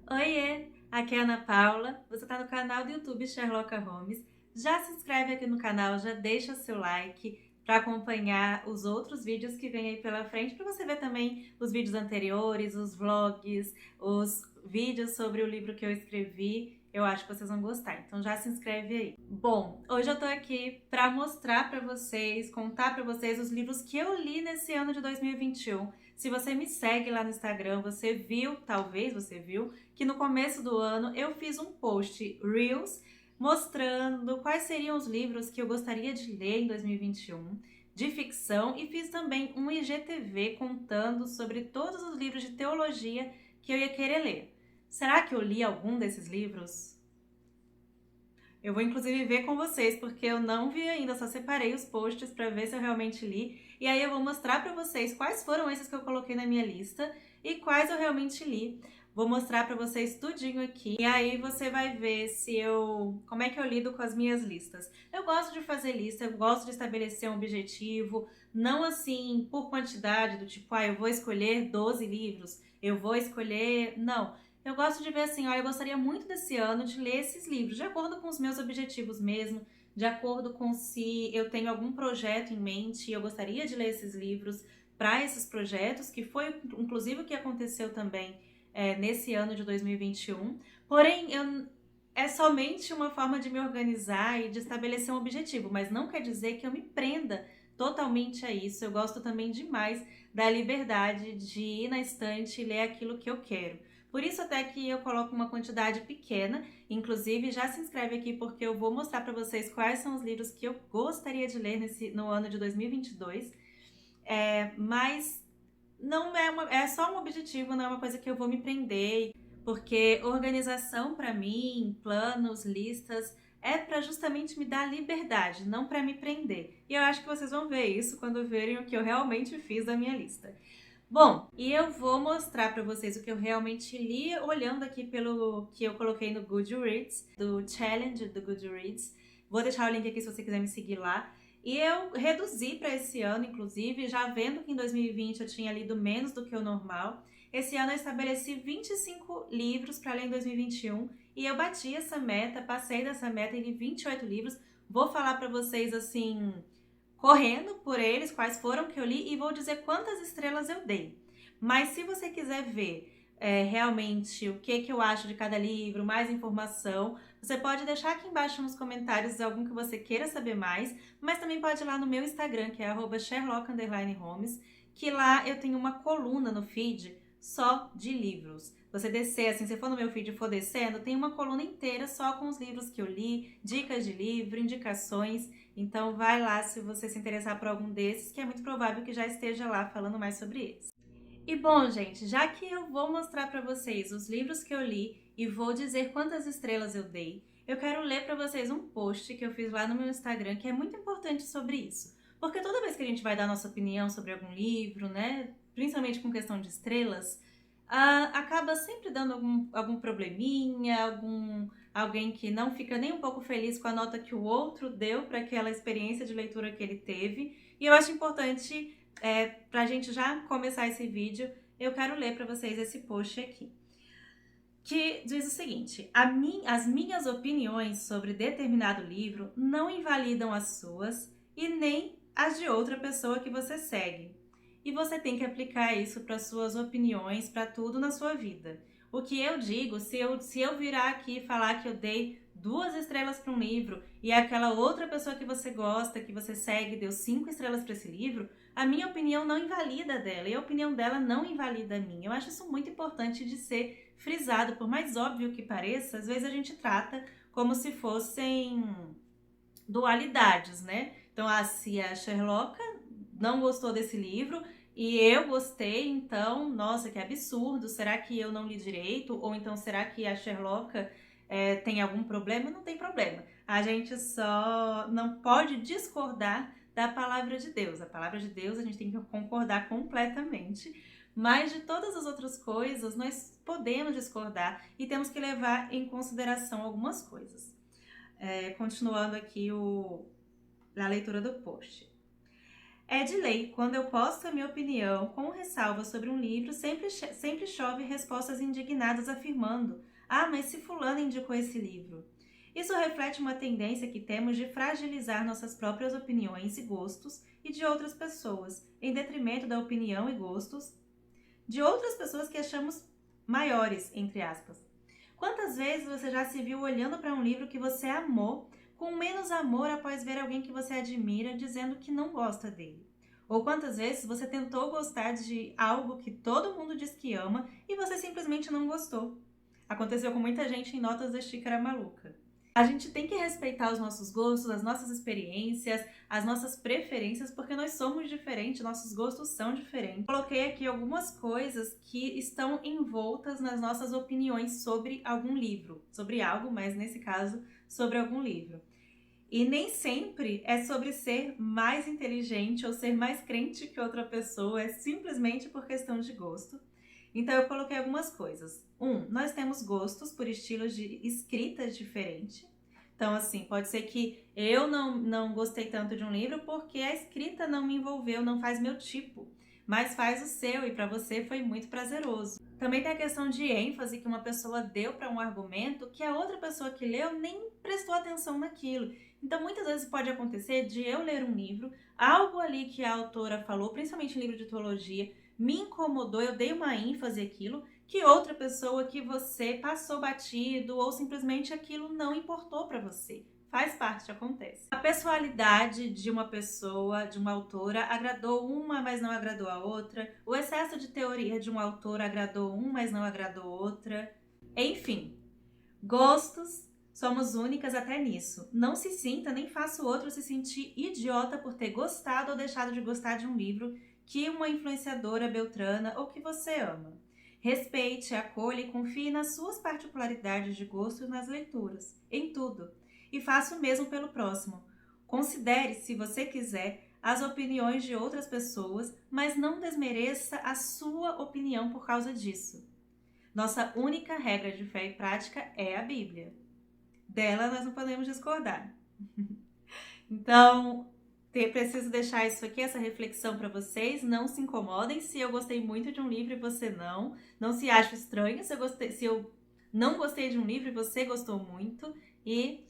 Oiê, aqui é a Ana Paula, você está no canal do YouTube Sherlock Holmes. Já se inscreve aqui no canal, já deixa seu like para acompanhar os outros vídeos que vem aí pela frente, para você ver também os vídeos anteriores, os vlogs, os vídeos sobre o livro que eu escrevi. Eu acho que vocês vão gostar, então já se inscreve aí. Bom, hoje eu tô aqui para mostrar para vocês, contar para vocês os livros que eu li nesse ano de 2021. Se você me segue lá no Instagram, você viu, talvez você viu, que no começo do ano eu fiz um post Reels mostrando quais seriam os livros que eu gostaria de ler em 2021 de ficção, e fiz também um IGTV contando sobre todos os livros de teologia que eu ia querer ler. Será que eu li algum desses livros? Eu vou inclusive ver com vocês, porque eu não vi ainda, só separei os posts para ver se eu realmente li. E aí eu vou mostrar para vocês quais foram esses que eu coloquei na minha lista e quais eu realmente li. Vou mostrar para vocês tudinho aqui, e aí você vai ver como é que eu lido com as minhas listas. Eu gosto de fazer lista, eu gosto de estabelecer um objetivo, não assim por quantidade, do tipo, eu vou escolher 12 livros, eu vou escolher... Não. Eu gosto de ver assim, olha, eu gostaria muito desse ano de ler esses livros, de acordo com os meus objetivos mesmo, de acordo com se eu tenho algum projeto em mente e eu gostaria de ler esses livros para esses projetos, que foi inclusive o que aconteceu também nesse ano de 2021. Porém, é somente uma forma de me organizar e de estabelecer um objetivo, mas não quer dizer que eu me prenda totalmente a isso. Eu gosto também demais da liberdade de ir na estante e ler aquilo que eu quero. Por isso até que eu coloco uma quantidade pequena, inclusive já se inscreve aqui porque eu vou mostrar para vocês quais são os livros que eu gostaria de ler no ano de 2022, mas não é só um objetivo, não é uma coisa que eu vou me prender, porque organização para mim, planos, listas, é para justamente me dar liberdade, não para me prender. E eu acho que vocês vão ver isso quando verem o que eu realmente fiz da minha lista. Bom, e eu vou mostrar para vocês o que eu realmente li, olhando aqui pelo que eu coloquei no Goodreads, do Challenge do Goodreads. Vou deixar o link aqui se você quiser me seguir lá. E eu reduzi para esse ano, inclusive, já vendo que em 2020 eu tinha lido menos do que o normal. Esse ano eu estabeleci 25 livros para ler em 2021 e eu bati essa meta, passei dessa meta e li 28 livros. Vou falar para vocês assim, correndo por eles, quais foram que eu li, e vou dizer quantas estrelas eu dei. Mas se você quiser ver realmente o que eu acho de cada livro, mais informação, você pode deixar aqui embaixo nos comentários algum que você queira saber mais, mas também pode ir lá no meu Instagram, que é @Sherlock_Holmes, que lá eu tenho uma coluna no feed só de livros. Você descer, assim, se for no meu feed e for descendo, tem uma coluna inteira só com os livros que eu li, dicas de livro, indicações. Então vai lá se você se interessar por algum desses, que é muito provável que já esteja lá falando mais sobre eles. E bom, gente, já que eu vou mostrar para vocês os livros que eu li e vou dizer quantas estrelas eu dei, eu quero ler para vocês um post que eu fiz lá no meu Instagram, que é muito importante sobre isso. Porque toda vez que a gente vai dar nossa opinião sobre algum livro, né, principalmente com questão de estrelas, acaba sempre dando algum probleminha, alguém que não fica nem um pouco feliz com a nota que o outro deu para aquela experiência de leitura que ele teve. E eu acho importante, para a gente já começar esse vídeo, eu quero ler para vocês esse post aqui, que diz o seguinte: as minhas opiniões sobre determinado livro não invalidam as suas e nem as de outra pessoa que você segue. E você tem que aplicar isso para suas opiniões, para tudo na sua vida. O que eu digo, se eu virar aqui e falar que eu dei 2 estrelas para um livro e aquela outra pessoa que você gosta, que você segue, deu 5 estrelas para esse livro, a minha opinião não invalida dela e a opinião dela não invalida a minha. Eu acho isso muito importante de ser frisado, por mais óbvio que pareça, às vezes a gente trata como se fossem dualidades, né? Então, se a Sherlock não gostou desse livro e eu gostei, então, nossa, que absurdo, será que eu não li direito? Ou então, será que a Sherlock tem algum problema? Não tem problema. A gente só não pode discordar da palavra de Deus. A palavra de Deus a gente tem que concordar completamente, mas de todas as outras coisas nós podemos discordar e temos que levar em consideração algumas coisas. Continuando aqui a leitura do post. É de lei, quando eu posto a minha opinião com ressalva sobre um livro, sempre chove respostas indignadas afirmando: "Ah, mas se fulano indicou esse livro". Isso reflete uma tendência que temos de fragilizar nossas próprias opiniões e gostos e de outras pessoas, em detrimento da opinião e gostos de outras pessoas que achamos maiores, entre aspas. Quantas vezes você já se viu olhando para um livro que você amou, com menos amor após ver alguém que você admira dizendo que não gosta dele? Ou quantas vezes você tentou gostar de algo que todo mundo diz que ama e você simplesmente não gostou? Aconteceu com muita gente em Notas da Xícara Maluca. A gente tem que respeitar os nossos gostos, as nossas experiências, as nossas preferências, porque nós somos diferentes, nossos gostos são diferentes. Coloquei aqui algumas coisas que estão envoltas nas nossas opiniões sobre algum livro, sobre algo, mas nesse caso, sobre algum livro. E nem sempre é sobre ser mais inteligente ou ser mais crente que outra pessoa, é simplesmente por questão de gosto. Então eu coloquei algumas coisas. Nós temos gostos por estilos de escrita diferentes. Então, assim, pode ser que eu não gostei tanto de um livro porque a escrita não me envolveu, não faz meu tipo, mas faz o seu e para você foi muito prazeroso. Também tem a questão de ênfase que uma pessoa deu para um argumento que a outra pessoa que leu nem prestou atenção naquilo. Então, muitas vezes pode acontecer de eu ler um livro, algo ali que a autora falou, principalmente em livro de teologia, me incomodou, eu dei uma ênfase àquilo, que outra pessoa que você passou batido ou simplesmente aquilo não importou para você. Faz parte, acontece. A personalidade de uma pessoa, de uma autora, agradou uma, mas não agradou a outra. O excesso de teoria de um autor agradou um, mas não agradou outra. Enfim, gostos, somos únicas até nisso. Não se sinta nem faça o outro se sentir idiota por ter gostado ou deixado de gostar de um livro que uma influenciadora beltrana ou que você ama. Respeite, acolha e confie nas suas particularidades de gosto nas leituras, em tudo. E faça o mesmo pelo próximo. Considere, se você quiser, as opiniões de outras pessoas, mas não desmereça a sua opinião por causa disso. Nossa única regra de fé e prática é a Bíblia. Dela nós não podemos discordar. Então, preciso deixar isso aqui, essa reflexão para vocês. Não se incomodem se eu gostei muito de um livro e você não. Não se ache estranho se eu não gostei de um livro e você gostou muito. E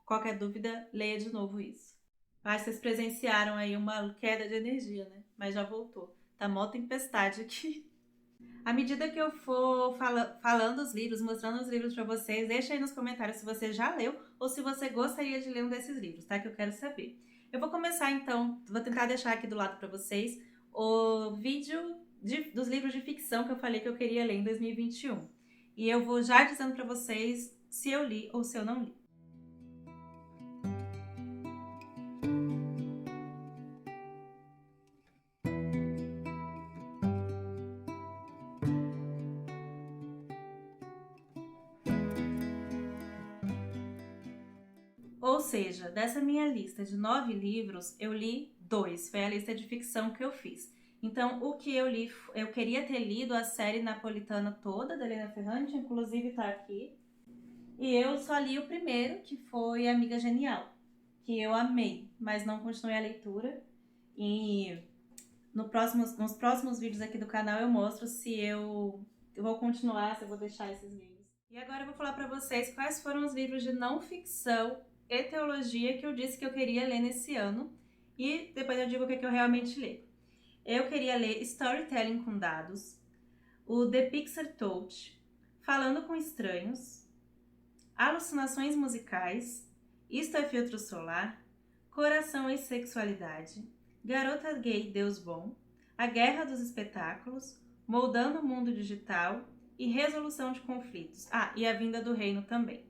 qualquer dúvida, leia de novo isso. Acho que vocês presenciaram aí uma queda de energia, né? Mas já voltou. Tá mó tempestade aqui. À medida que eu for falando os livros, mostrando os livros para vocês, deixa aí nos comentários se você já leu ou se você gostaria de ler um desses livros, tá? Que eu quero saber. Eu vou começar então, vou tentar deixar aqui do lado para vocês o vídeo dos livros de ficção que eu falei que eu queria ler em 2021. E eu vou já dizendo para vocês se eu li ou se eu não li. Ou seja, dessa minha lista de 9 livros, eu li 2. Foi a lista de ficção que eu fiz. Então, o que eu li, eu queria ter lido a série napolitana toda, da Helena Ferrante, inclusive tá aqui. E eu só li o primeiro, que foi Amiga Genial, que eu amei, mas não continuei a leitura. E nos próximos vídeos aqui do canal eu mostro se eu vou continuar, se eu vou deixar esses livros. E agora eu vou falar para vocês quais foram os livros de não ficção e teologia que eu disse que eu queria ler nesse ano. E depois eu digo o que eu realmente li. Eu queria ler Storytelling com Dados, o The Pixar Touch, Falando com Estranhos, Alucinações Musicais, Isto é Filtro Solar, Coração e Sexualidade, Garota Gay Deus Bom, A Guerra dos Espetáculos, Moldando o Mundo Digital e Resolução de Conflitos. E A Vinda do Reino também.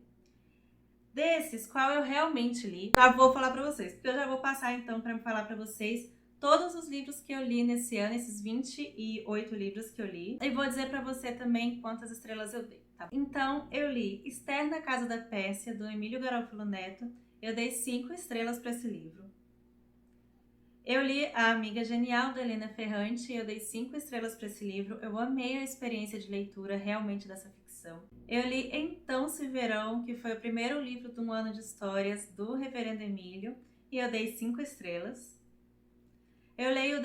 Desses, qual eu realmente li, já vou falar para vocês, porque eu já vou passar então para falar para vocês todos os livros que eu li nesse ano, esses 28 livros que eu li. E vou dizer para você também quantas estrelas eu dei, tá? Então, eu li Esther na Casa da Pérsia, do Emílio Garofalo Neto. Eu dei 5 estrelas para esse livro. Eu li A Amiga Genial, da Helena Ferrante, e eu dei 5 estrelas para esse livro. Eu amei a experiência de leitura realmente dessa ficção. Eu li Então Se Verão, que foi o primeiro livro de um ano de histórias do Reverendo Emílio, e eu dei 5 estrelas. Eu li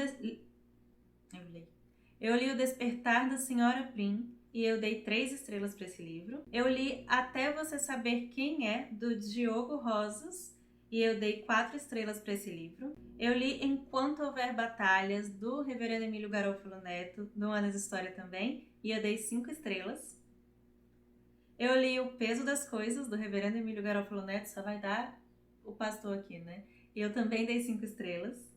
O Despertar da Senhora Prim e eu dei 3 estrelas para esse livro. Eu li Até Você Saber Quem É, do Diogo Rosas, e eu dei 4 estrelas para esse livro. Eu li Enquanto Houver Batalhas, do Reverendo Emílio Garofalo Neto, do Anas História também, e eu dei 5 estrelas. Eu li O Peso das Coisas, do Reverendo Emílio Garofalo Neto, só vai dar o pastor aqui, né? E eu também dei 5 estrelas.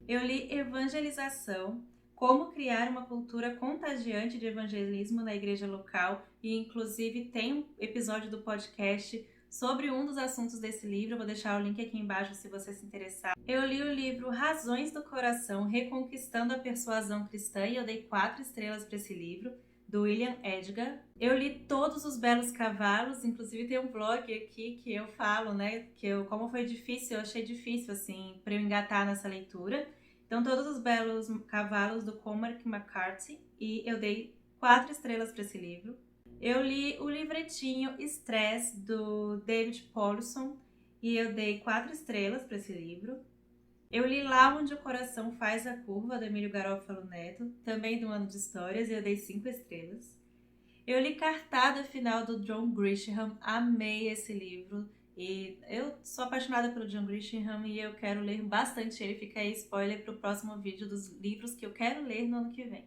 Eu li Evangelização, Como Criar uma Cultura Contagiante de Evangelismo na Igreja Local, e inclusive tem um episódio do podcast sobre um dos assuntos desse livro, eu vou deixar o link aqui embaixo se você se interessar. Eu li o livro Razões do Coração, Reconquistando a Persuasão Cristã, e eu dei 4 estrelas para esse livro, do William Edgar. Eu li Todos os Belos Cavalos, inclusive tem um vlog aqui que eu falo, né, como foi difícil, eu achei difícil, assim, para eu engatar nessa leitura. Então, Todos os Belos Cavalos, do Cormac McCarthy, e eu dei 4 estrelas para esse livro. Eu li o livretinho Stress, do David Paulson, e eu dei 4 estrelas para esse livro. Eu li Lá Onde o Coração Faz a Curva, do Emílio Garofalo Neto, também do Ano de Histórias, e eu dei 5 estrelas. Eu li Cartada Final, do John Grisham, amei esse livro. E eu sou apaixonada pelo John Grisham e eu quero ler bastante ele. Fica aí spoiler para o próximo vídeo dos livros que eu quero ler no ano que vem.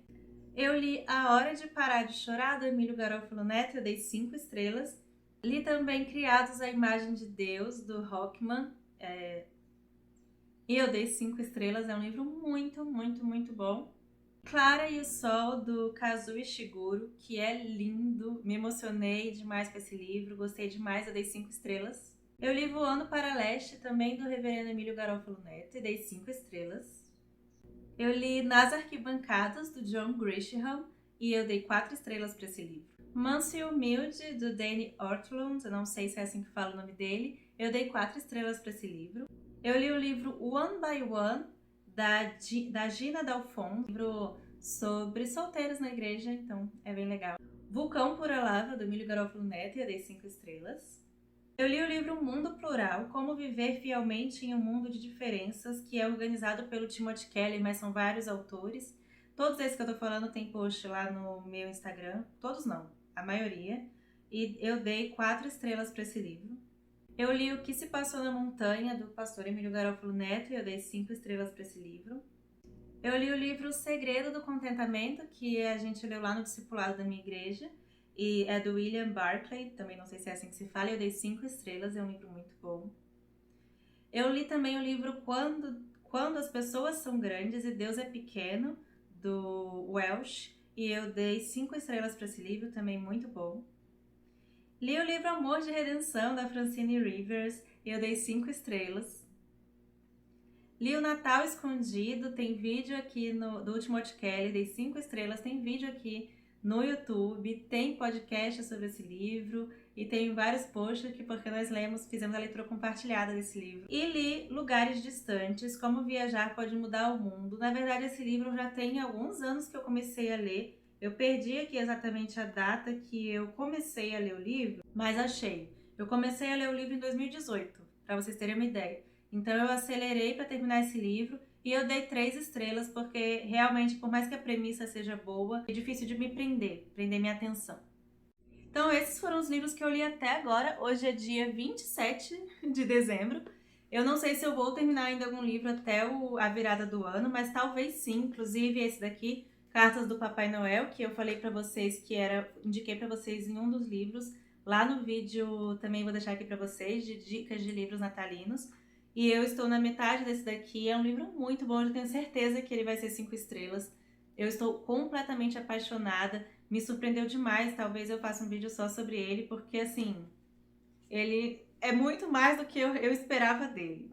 Eu li A Hora de Parar de Chorar, do Emílio Garofalo Neto, eu dei 5 estrelas. Li também Criados à Imagem de Deus, do Hockman, e eu dei 5 estrelas. É um livro muito, muito, muito bom. Clara e o Sol, do Kazuo Ishiguro, que é lindo. Me emocionei demais com esse livro, gostei demais, eu dei 5 estrelas. Eu li Voando para Leste, também do Reverendo Emílio Garofalo Neto, e dei 5 estrelas. Eu li Nas Arquibancadas, do John Grisham, e eu dei 4 estrelas para esse livro. Manso e Humilde, do Danny Ortlund, eu não sei se é assim que fala o nome dele, eu dei 4 estrelas para esse livro. Eu li o livro One by One, da Gina Dalfon, livro sobre solteiros na igreja, então é bem legal. Vulcão Pura Lava, do Emílio Garofalo Neto, e eu dei 5 estrelas. Eu li o livro Mundo Plural, Como Viver Fielmente em um Mundo de Diferenças, que é organizado pelo Timothy Keller, mas são vários autores. Todos esses que eu tô falando tem post lá no meu Instagram, todos não, a maioria, e eu dei 4 estrelas para esse livro. Eu li O Que Se Passou na Montanha, do pastor Emílio Garofalo Neto, e eu dei 5 estrelas para esse livro. Eu li o livro O Segredo do Contentamento, que a gente leu lá no discipulado da minha igreja, e é do William Barclay, também não sei se é assim que se fala, eu dei 5 estrelas, é um livro muito bom. Eu li também o livro Quando as Pessoas São Grandes e Deus é Pequeno, do Welsh, e eu dei 5 estrelas para esse livro, também muito bom. Li o livro Amor de Redenção, da Francine Rivers, e eu dei 5 estrelas. Li o Natal Escondido, tem vídeo aqui do Timothy Keller, dei 5 estrelas, tem vídeo aqui no YouTube, tem podcast sobre esse livro e tem vários posts aqui porque nós fizemos a leitura compartilhada desse livro. E li Lugares Distantes, Como Viajar Pode Mudar o Mundo. Na verdade, esse livro já tem alguns anos que eu comecei a ler. Eu perdi aqui exatamente a data que eu comecei a ler o livro, mas achei. Eu comecei a ler o livro em 2018, para vocês terem uma ideia. Então eu acelerei para terminar esse livro e eu dei 3 estrelas porque realmente, por mais que a premissa seja boa, é difícil de me prender minha atenção. Então esses foram os livros que eu li até agora. Hoje é dia 27 de dezembro. Eu não sei se eu vou terminar ainda algum livro até a virada do ano, mas talvez sim. Inclusive esse daqui, Cartas do Papai Noel, que eu falei para vocês indiquei para vocês em um dos livros. Lá no vídeo também vou deixar aqui para vocês de dicas de livros natalinos. E eu estou na metade desse daqui, é um livro muito bom, eu tenho certeza que ele vai ser 5 estrelas. Eu estou completamente apaixonada, me surpreendeu demais, talvez eu faça um vídeo só sobre ele, porque assim, ele é muito mais do que eu esperava dele.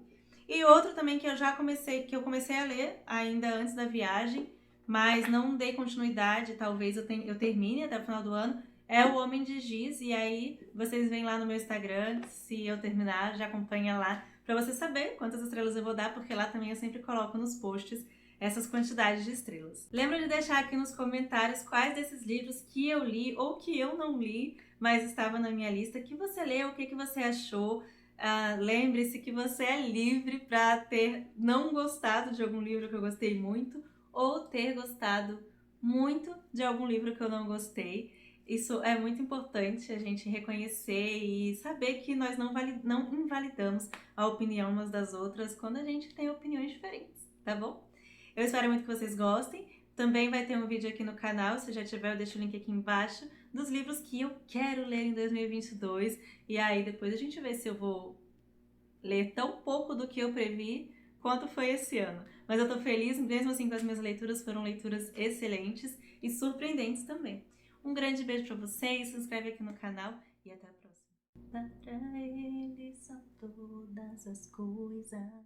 E outro também que eu comecei a ler ainda antes da viagem, mas não dei continuidade, talvez eu termine até o final do ano, é O Homem de Giz, e aí vocês vêm lá no meu Instagram, se eu terminar, já acompanha lá, para você saber quantas estrelas eu vou dar, porque lá também eu sempre coloco nos posts essas quantidades de estrelas. Lembra de deixar aqui nos comentários quais desses livros que eu li ou que eu não li, mas estava na minha lista, que você leu, o que você achou. Lembre-se que você é livre para ter não gostado de algum livro que eu gostei muito ou ter gostado muito de algum livro que eu não gostei. Isso é muito importante a gente reconhecer e saber que nós não invalidamos a opinião umas das outras quando a gente tem opiniões diferentes, tá bom? Eu espero muito que vocês gostem. Também vai ter um vídeo aqui no canal, se já tiver eu deixo o link aqui embaixo, dos livros que eu quero ler em 2022. E aí depois a gente vê se eu vou ler tão pouco do que eu previ quanto foi esse ano. Mas eu tô feliz, mesmo assim, com as minhas leituras, foram leituras excelentes e surpreendentes também. Um grande beijo pra vocês, se inscreve aqui no canal e até a próxima. Para ele são todas as coisas.